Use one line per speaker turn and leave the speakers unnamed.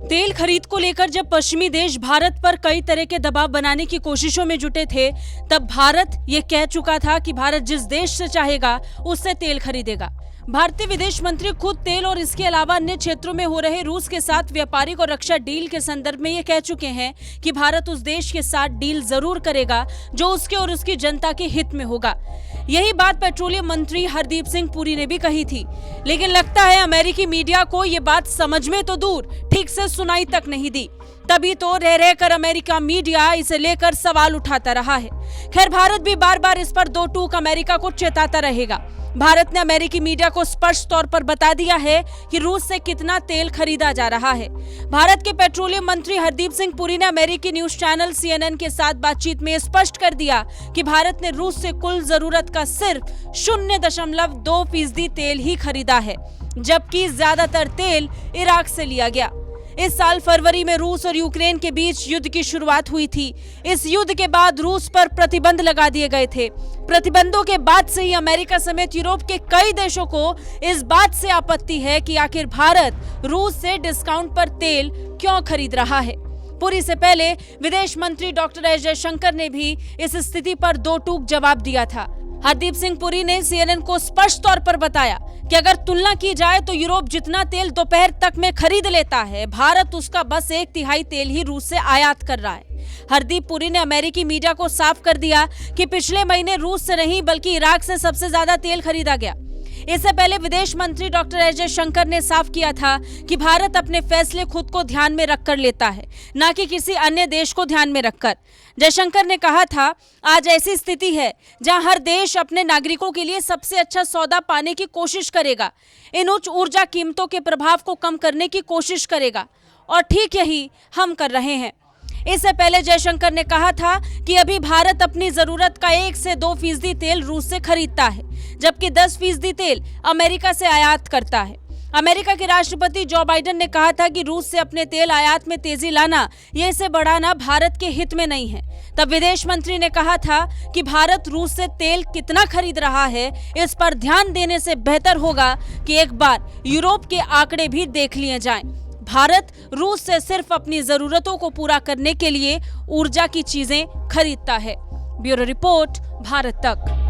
तेल खरीद को लेकर जब पश्चिमी देश भारत पर कई तरह के दबाव बनाने की कोशिशों में जुटे थे, तब भारत ये कह चुका था कि भारत जिस देश से चाहेगा उससे तेल खरीदेगा। भारतीय विदेश मंत्री खुद तेल और इसके अलावा अन्य क्षेत्रों में हो रहे रूस के साथ व्यापारिक और रक्षा डील के संदर्भ में ये कह चुके हैं कि भारत उस देश के साथ डील जरूर करेगा जो उसके और उसकी जनता के हित में होगा। यही बात पेट्रोलियम मंत्री हरदीप सिंह पुरी ने भी कही थी, लेकिन लगता है अमेरिकी मीडिया को ये बात समझ में तो दूर, ठीक से सुनाई तक नहीं दी। तभी तो रह रहकर अमेरिका मीडिया इसे लेकर सवाल उठाता रहा है। खैर, भारत भी बार बार इस पर दो टूक अमेरिका को चेताता रहेगा। भारत ने अमेरिकी मीडिया को स्पष्ट तौर पर बता दिया है कि रूस से कितना तेल खरीदा जा रहा है। भारत के पेट्रोलियम मंत्री हरदीप सिंह पुरी ने अमेरिकी न्यूज चैनल CNN के साथ बातचीत में स्पष्ट कर दिया कि भारत ने रूस से कुल जरूरत का सिर्फ 0.2% तेल ही खरीदा है, जबकि ज्यादातर तेल इराक से लिया गया। इस साल फरवरी में रूस और यूक्रेन के बीच युद्ध की शुरुआत हुई थी। इस युद्ध के बाद रूस पर प्रतिबंध लगा दिए गए थे। प्रतिबंधों के बाद से ही अमेरिका समेत यूरोप के कई देशों को इस बात से आपत्ति है कि आखिर भारत रूस से डिस्काउंट पर तेल क्यों खरीद रहा है। पुरी से पहले विदेश मंत्री डॉक्टर एस जयशंकर ने भी इस स्थिति पर दो टूक जवाब दिया था। हरदीप सिंह पुरी ने CNN को स्पष्ट तौर पर बताया कि अगर तुलना की जाए तो यूरोप जितना तेल दोपहर तक में खरीद लेता है, भारत उसका बस 1/3 तेल ही रूस से आयात कर रहा है। हरदीप पुरी ने अमेरिकी मीडिया को साफ कर दिया कि पिछले महीने रूस से नहीं बल्कि इराक से सबसे ज्यादा तेल खरीदा गया। इससे पहले विदेश मंत्री डॉक्टर एस जयशंकर ने साफ किया था कि भारत अपने फैसले खुद को ध्यान में रखकर लेता है, न कि किसी अन्य देश को ध्यान में रखकर। जयशंकर ने कहा था, आज ऐसी स्थिति है जहां हर देश अपने नागरिकों के लिए सबसे अच्छा सौदा पाने की कोशिश करेगा, इन उच्च ऊर्जा कीमतों के प्रभाव को कम करने की कोशिश करेगा, और ठीक यही हम कर रहे हैं। इससे पहले जयशंकर ने कहा था कि अभी भारत अपनी जरूरत का 1 से 2% तेल रूस से खरीदता है, जबकि 10% तेल अमेरिका से आयात करता है। अमेरिका के राष्ट्रपति जो बाइडेन ने कहा था कि रूस से अपने तेल आयात में तेजी लाना, ये इसे बढ़ाना भारत के हित में नहीं है। तब विदेश मंत्री ने कहा था कि भारत रूस से तेल कितना खरीद रहा है, इस पर ध्यान देने से बेहतर होगा कि एक बार यूरोप के आंकड़े भी देख लिए जाएं। भारत रूस से सिर्फ अपनी जरूरतों को पूरा करने के लिए ऊर्जा की चीजें खरीदता है। ब्यूरो रिपोर्ट, भारत तक।